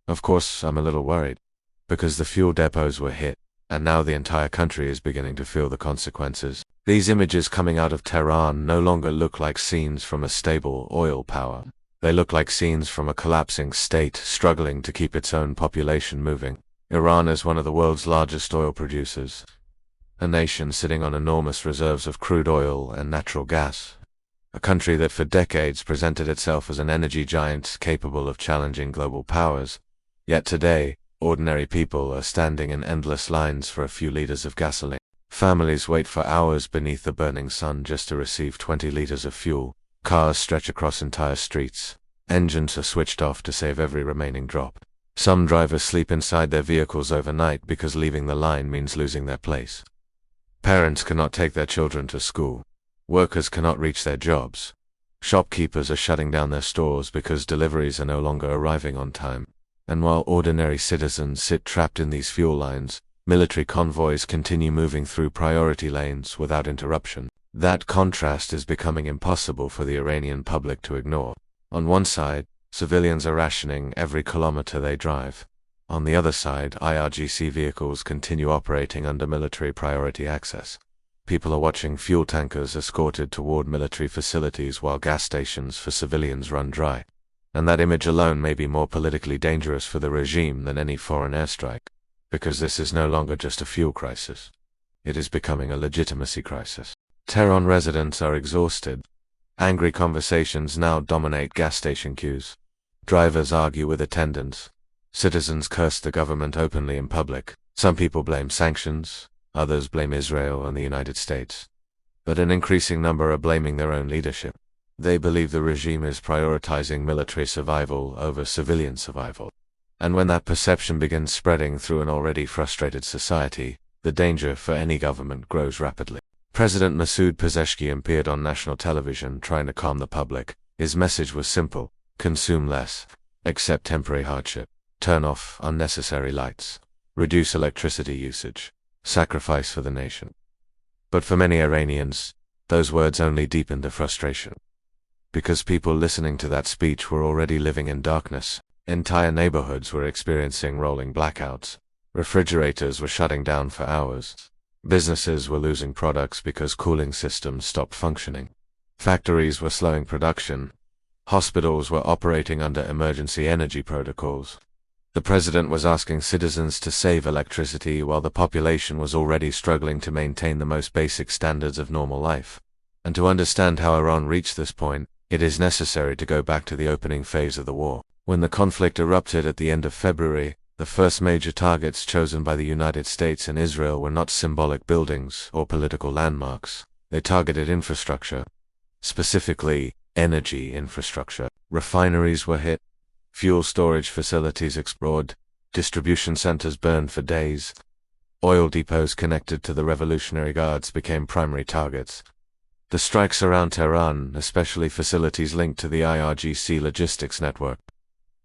Of course, I'm a little worried, because the fuel depots were hit, and now the entire country is beginning to feel the consequences. These images coming out of Tehran no longer look like scenes from a stable oil power. They look like scenes from a collapsing state struggling to keep its own population moving. Iran is one of the world's largest oil producers, a nation sitting on enormous reserves of crude oil and natural gas. A country that for decades presented itself as an energy giant capable of challenging global powers. Yet today, ordinary people are standing in endless lines for a few liters of gasoline. Families wait for hours beneath the burning sun just to receive 20 liters of fuel. Cars stretch across entire streets. Engines are switched off to save every remaining drop. Some drivers sleep inside their vehicles overnight because leaving the line means losing their place. Parents cannot take their children to school. Workers cannot reach their jobs. Shopkeepers are shutting down their stores because deliveries are no longer arriving on time. And while ordinary citizens sit trapped in these fuel lines, military convoys continue moving through priority lanes without interruption. That contrast is becoming impossible for the Iranian public to ignore. On one side, civilians are rationing every kilometer they drive. On the other side, IRGC vehicles continue operating under military priority access. People are watching fuel tankers escorted toward military facilities while gas stations for civilians run dry. And that image alone may be more politically dangerous for the regime than any foreign airstrike, because this is no longer just a fuel crisis. It is becoming a legitimacy crisis. Tehran residents are exhausted. Angry conversations now dominate gas station queues. Drivers argue with attendants. Citizens curse the government openly in public. Some people blame sanctions, others blame Israel and the United States. But an increasing number are blaming their own leadership. They believe the regime is prioritizing military survival over civilian survival. And when that perception begins spreading through an already frustrated society, the danger for any government grows rapidly. President Masoud Pezeshkian appeared on national television trying to calm the public. His message was simple: consume less, accept temporary hardship, turn off unnecessary lights, reduce electricity usage, sacrifice for the nation. But for many Iranians, those words only deepened the frustration. Because people listening to that speech were already living in darkness. Entire neighborhoods were experiencing rolling blackouts. Refrigerators were shutting down for hours. Businesses were losing products because cooling systems stopped functioning. Factories were slowing production. Hospitals were operating under emergency energy protocols. The president was asking citizens to save electricity while the population was already struggling to maintain the most basic standards of normal life. And to understand how Iran reached this point, it is necessary to go back to the opening phase of the war. When the conflict erupted at the end of February, the first major targets chosen by the United States and Israel were not symbolic buildings or political landmarks. They targeted infrastructure, specifically energy infrastructure. Refineries were hit, fuel storage facilities exploded, distribution centers burned for days. Oil depots connected to the Revolutionary Guards became primary targets. The strikes around Tehran, especially facilities linked to the IRGC logistics network,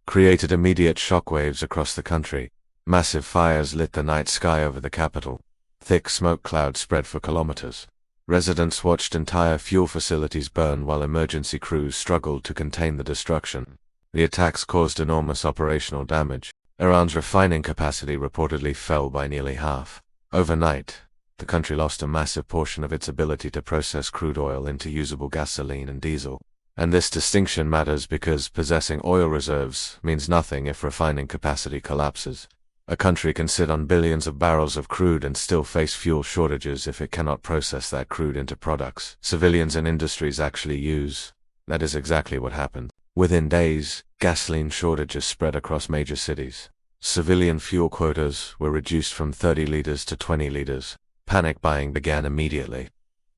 created immediate shockwaves across the country. Massive fires lit the night sky over the capital. Thick smoke clouds spread for kilometers. Residents watched entire fuel facilities burn while emergency crews struggled to contain the destruction. The attacks caused enormous operational damage. Iran's refining capacity reportedly fell by nearly half. Overnight, the country lost a massive portion of its ability to process crude oil into usable gasoline and diesel. And this distinction matters because possessing oil reserves means nothing if refining capacity collapses. A country can sit on billions of barrels of crude and still face fuel shortages if it cannot process that crude into products civilians and industries actually use. That is exactly what happened. Within days, gasoline shortages spread across major cities. Civilian fuel quotas were reduced from 30 liters to 20 liters. Panic buying began immediately.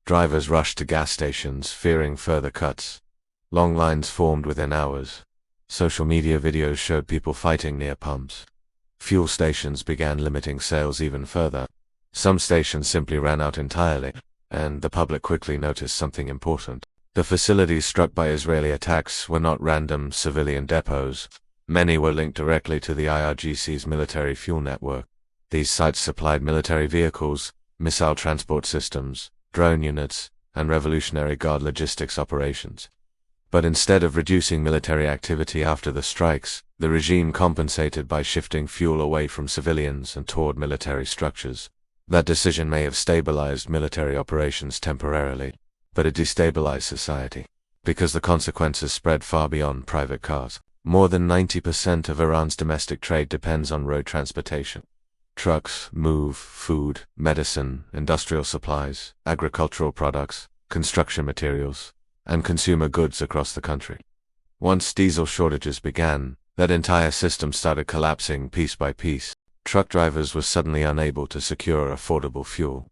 Drivers rushed to gas stations, fearing further cuts. Long lines formed within hours. Social media videos showed people fighting near pumps. Fuel stations began limiting sales even further. Some stations simply ran out entirely, and the public quickly noticed something important. The facilities struck by Israeli attacks were not random civilian depots. Many were linked directly to the IRGC's military fuel network. These sites supplied military vehicles, missile transport systems, drone units, and Revolutionary Guard logistics operations. But instead of reducing military activity after the strikes, the regime compensated by shifting fuel away from civilians and toward military structures. That decision may have stabilized military operations temporarily, but it destabilized society, because the consequences spread far beyond private cars. More than 90% of Iran's domestic trade depends on road transportation. Trucks move food, medicine, industrial supplies, agricultural products, construction materials, and consumer goods across the country. Once diesel shortages began, that entire system started collapsing piece by piece. Truck drivers were suddenly unable to secure affordable fuel.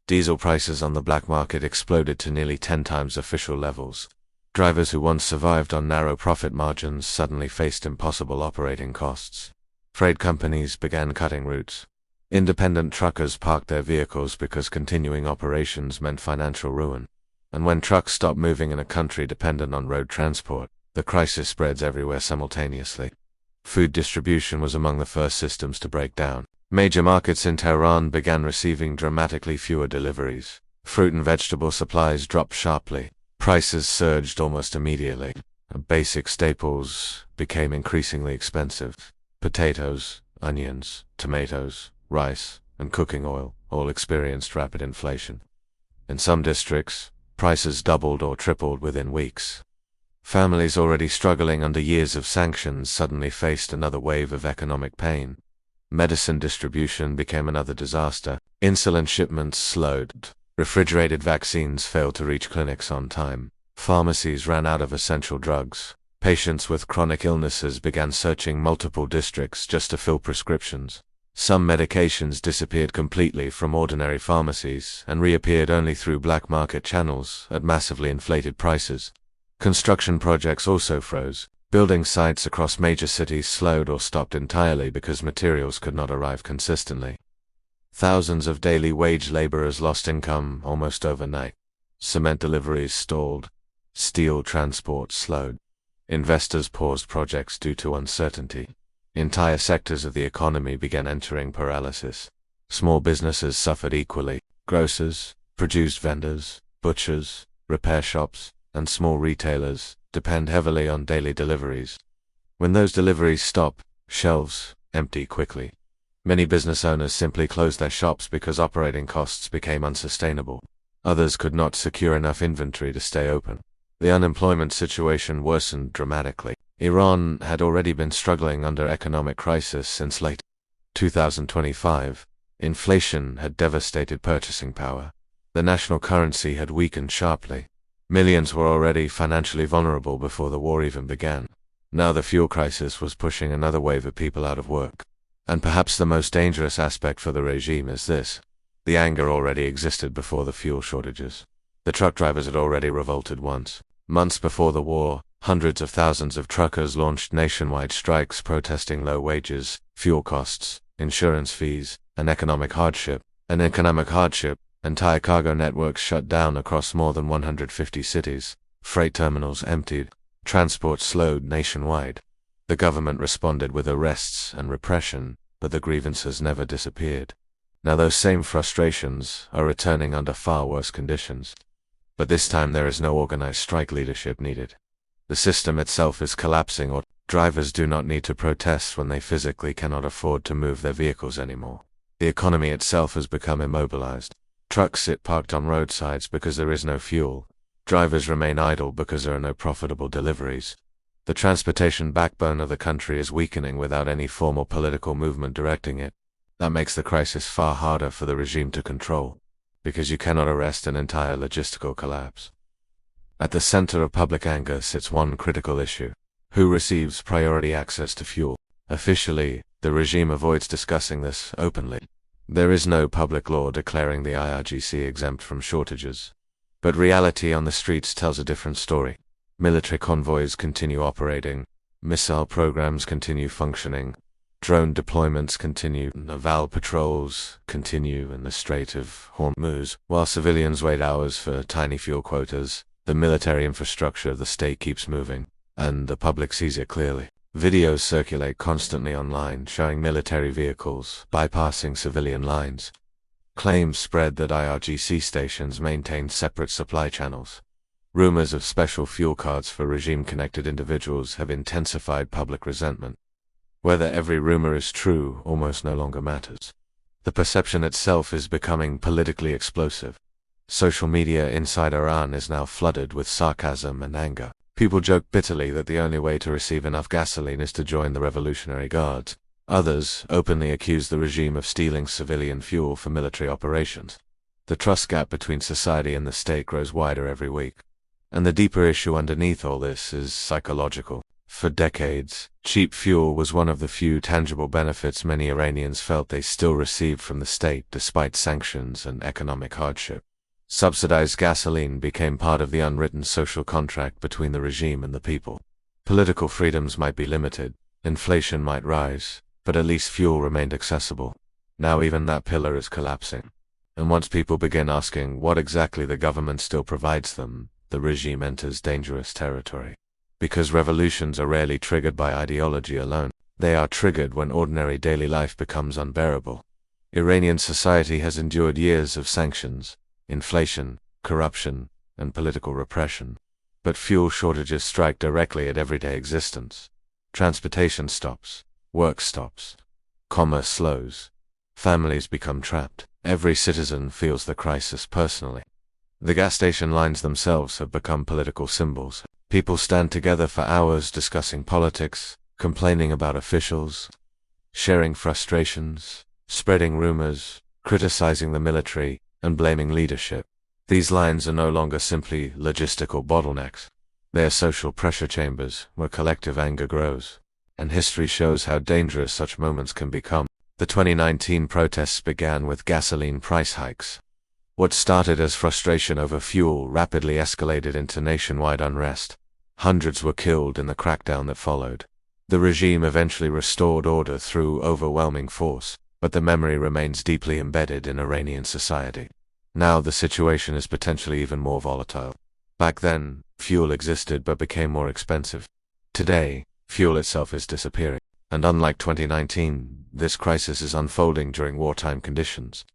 Diesel prices on the black market exploded to nearly 10 times official levels. Drivers who once survived on narrow profit margins suddenly faced impossible operating costs. Freight companies began cutting routes. Independent truckers parked their vehicles because continuing operations meant financial ruin. And when trucks stop moving in a country dependent on road transport, the crisis spreads everywhere simultaneously. Food distribution was among the first systems to break down. Major markets in Tehran began receiving dramatically fewer deliveries. Fruit and vegetable supplies dropped sharply. Prices surged almost immediately. Basic staples became increasingly expensive. Potatoes, onions, tomatoes, rice, and cooking oil all experienced rapid inflation. In some districts, prices doubled or tripled within weeks. Families already struggling under years of sanctions suddenly faced another wave of economic pain. Medicine distribution became another disaster. Insulin shipments slowed. Refrigerated vaccines failed to reach clinics on time. Pharmacies ran out of essential drugs. Patients with chronic illnesses began searching multiple districts just to fill prescriptions. Some medications disappeared completely from ordinary pharmacies and reappeared only through black market channels at massively inflated prices. Construction projects also froze. Building sites across major cities slowed or stopped entirely because materials could not arrive consistently. Thousands of daily wage laborers lost income almost overnight. Cement deliveries stalled. Steel transport slowed. Investors paused projects due to uncertainty. Entire sectors of the economy began entering paralysis. Small businesses suffered equally. Grocers, produce vendors, butchers, repair shops, and small retailers depend heavily on daily deliveries. When those deliveries stop, shelves empty quickly. Many business owners simply closed their shops because operating costs became unsustainable. Others could not secure enough inventory to stay open. The unemployment situation worsened dramatically. Iran had already been struggling under economic crisis since late 2025. Inflation had devastated purchasing power. The national currency had weakened sharply. Millions were already financially vulnerable before the war even began. Now the fuel crisis was pushing another wave of people out of work. And perhaps the most dangerous aspect for the regime is this. The anger already existed before the fuel shortages. The truck drivers had already revolted once. Months before the war, hundreds of thousands of truckers launched nationwide strikes protesting low wages, fuel costs, insurance fees, and economic hardship. Entire cargo networks shut down across more than 150 cities. Freight terminals emptied. Transport slowed nationwide. The government responded with arrests and repression, but the grievances never disappeared. Now those same frustrations are returning under far worse conditions. But this time there is no organized strike leadership needed. The system itself is collapsing, or drivers do not need to protest when they physically cannot afford to move their vehicles anymore. The economy itself has become immobilized. Trucks sit parked on roadsides because there is no fuel. Drivers remain idle because there are no profitable deliveries. The transportation backbone of the country is weakening without any formal political movement directing it. That makes the crisis far harder for the regime to control, because you cannot arrest an entire logistical collapse. At the center of public anger sits one critical issue. Who receives priority access to fuel? Officially, the regime avoids discussing this openly. There is no public law declaring the IRGC exempt from shortages. But reality on the streets tells a different story. Military convoys continue operating, missile programs continue functioning, drone deployments continue, naval patrols continue in the Strait of Hormuz, while civilians wait hours for tiny fuel quotas. The military infrastructure of the state keeps moving, and the public sees it clearly. Videos circulate constantly online showing military vehicles bypassing civilian lines. Claims spread that IRGC stations maintain separate supply channels. Rumors of special fuel cards for regime-connected individuals have intensified public resentment. Whether every rumor is true almost no longer matters. The perception itself is becoming politically explosive. Social media inside Iran is now flooded with sarcasm and anger. People joke bitterly that the only way to receive enough gasoline is to join the Revolutionary Guards. Others openly accuse the regime of stealing civilian fuel for military operations. The trust gap between society and the state grows wider every week. And the deeper issue underneath all this is psychological. For decades, cheap fuel was one of the few tangible benefits many Iranians felt they still received from the state despite sanctions and economic hardship. Subsidized gasoline became part of the unwritten social contract between the regime and the people. Political freedoms might be limited, inflation might rise, but at least fuel remained accessible. Now even that pillar is collapsing. And once people begin asking what exactly the government still provides them, the regime enters dangerous territory. Because revolutions are rarely triggered by ideology alone, they are triggered when ordinary daily life becomes unbearable. Iranian society has endured years of sanctions, inflation, corruption, and political repression. But fuel shortages strike directly at everyday existence. Transportation stops, work stops, commerce slows, families become trapped. Every citizen feels the crisis personally. The gas station lines themselves have become political symbols. People stand together for hours discussing politics, complaining about officials, sharing frustrations, spreading rumors, criticizing the military, and blaming leadership. These lines are no longer simply logistical bottlenecks. They are social pressure chambers where collective anger grows. And history shows how dangerous such moments can become. The 2019 protests began with gasoline price hikes. What started as frustration over fuel rapidly escalated into nationwide unrest. Hundreds were killed in the crackdown that followed. The regime eventually restored order through overwhelming force, but the memory remains deeply embedded in Iranian society. Now the situation is potentially even more volatile. Back then, fuel existed but became more expensive. Today, fuel itself is disappearing. And unlike 2019, this crisis is unfolding during wartime conditions.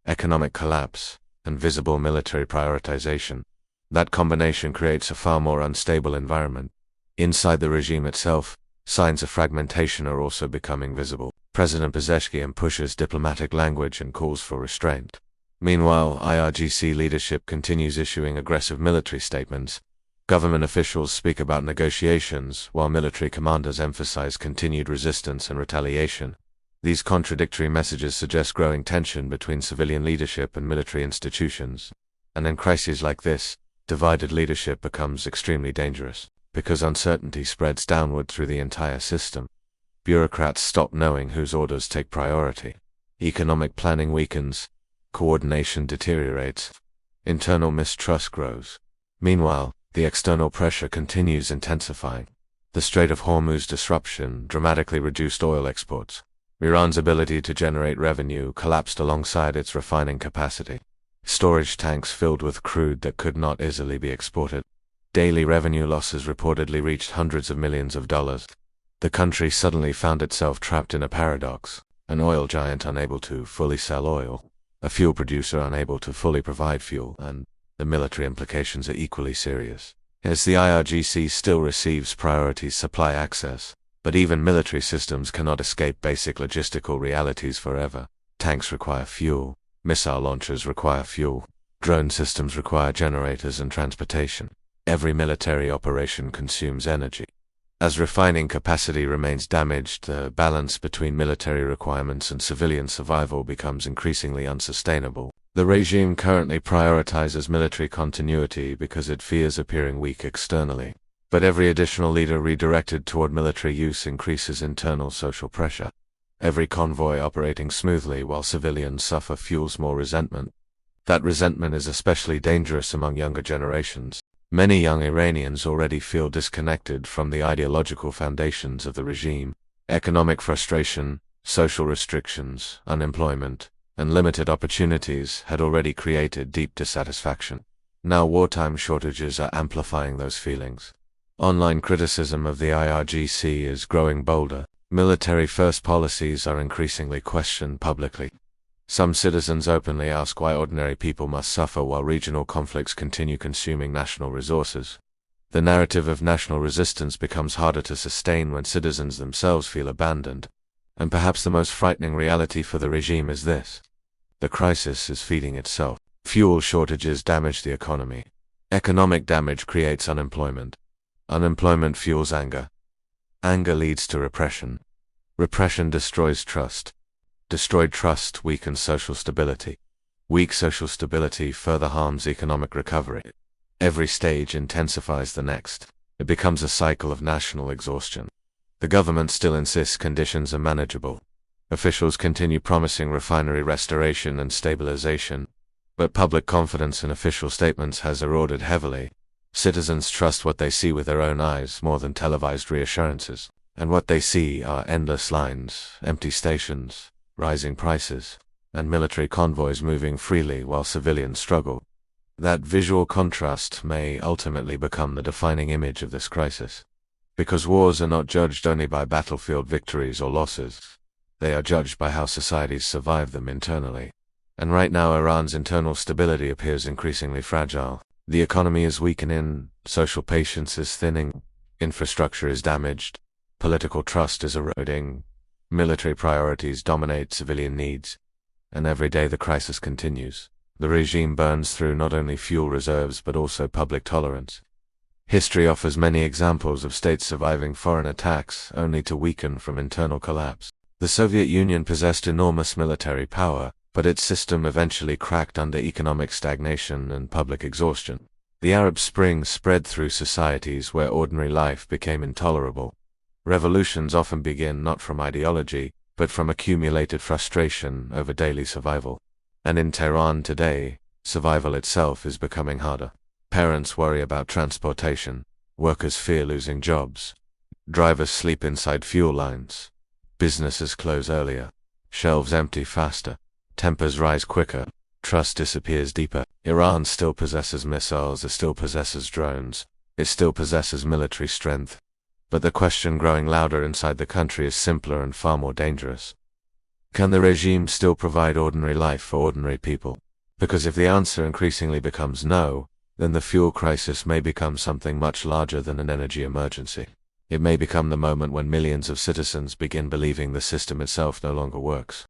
Economic collapse, and visible military prioritization. That combination creates a far more unstable environment. Inside the regime itself, signs of fragmentation are also becoming visible. President Pezeshkian pushes diplomatic language and calls for restraint. Meanwhile, IRGC leadership continues issuing aggressive military statements. Government officials speak about negotiations, while military commanders emphasize continued resistance and retaliation. These contradictory messages suggest growing tension between civilian leadership and military institutions. And in crises like this, divided leadership becomes extremely dangerous, because uncertainty spreads downward through the entire system. Bureaucrats stop knowing whose orders take priority. Economic planning weakens, coordination deteriorates, internal mistrust grows. Meanwhile, the external pressure continues intensifying. The Strait of Hormuz disruption dramatically reduced oil exports. Iran's ability to generate revenue collapsed alongside its refining capacity. Storage tanks filled with crude that could not easily be exported. Daily revenue losses reportedly reached hundreds of millions of dollars. The country suddenly found itself trapped in a paradox: an oil giant unable to fully sell oil, a fuel producer unable to fully provide fuel, and the military implications are equally serious. As the IRGC still receives priority supply access, but even military systems cannot escape basic logistical realities forever. Tanks require fuel, missile launchers require fuel, drone systems require generators and transportation. Every military operation consumes energy. As refining capacity remains damaged, the balance between military requirements and civilian survival becomes increasingly unsustainable. The regime currently prioritizes military continuity because it fears appearing weak externally. But every additional leader redirected toward military use increases internal social pressure. Every convoy operating smoothly while civilians suffer fuels more resentment. That resentment is especially dangerous among younger generations. Many young Iranians already feel disconnected from the ideological foundations of the regime. Economic frustration, social restrictions, unemployment, and limited opportunities had already created deep dissatisfaction. Now wartime shortages are amplifying those feelings. Online criticism of the IRGC is growing bolder. Military-first policies are increasingly questioned publicly. Some citizens openly ask why ordinary people must suffer while regional conflicts continue consuming national resources. The narrative of national resistance becomes harder to sustain when citizens themselves feel abandoned. And perhaps the most frightening reality for the regime is this: the crisis is feeding itself. Fuel shortages damage the economy. Economic damage creates unemployment. Unemployment fuels anger. Anger leads to repression. Repression destroys trust. Destroyed trust weakens social stability. Weak social stability further harms economic recovery. Every stage intensifies the next. It becomes a cycle of national exhaustion. The government still insists conditions are manageable. Officials continue promising refinery restoration and stabilization, but public confidence in official statements has eroded heavily. Citizens trust what they see with their own eyes more than televised reassurances, and what they see are endless lines, empty stations, rising prices, and military convoys moving freely while civilians struggle. That visual contrast may ultimately become the defining image of this crisis. Because wars are not judged only by battlefield victories or losses. They are judged by how societies survive them internally. And right now Iran's internal stability appears increasingly fragile. The economy is weakening, social patience is thinning, infrastructure is damaged, political trust is eroding, military priorities dominate civilian needs, and every day the crisis continues. The regime burns through not only fuel reserves but also public tolerance. History offers many examples of states surviving foreign attacks only to weaken from internal collapse. The Soviet Union possessed enormous military power, but its system eventually cracked under economic stagnation and public exhaustion. The Arab Spring spread through societies where ordinary life became intolerable. Revolutions often begin not from ideology, but from accumulated frustration over daily survival. And in Tehran today, survival itself is becoming harder. Parents worry about transportation, workers fear losing jobs, drivers sleep inside fuel lines, businesses close earlier, shelves empty faster, tempers rise quicker, trust disappears deeper. Iran still possesses missiles, it still possesses drones, it still possesses military strength. But the question growing louder inside the country is simpler and far more dangerous. Can the regime still provide ordinary life for ordinary people? Because if the answer increasingly becomes no, then the fuel crisis may become something much larger than an energy emergency. It may become the moment when millions of citizens begin believing the system itself no longer works.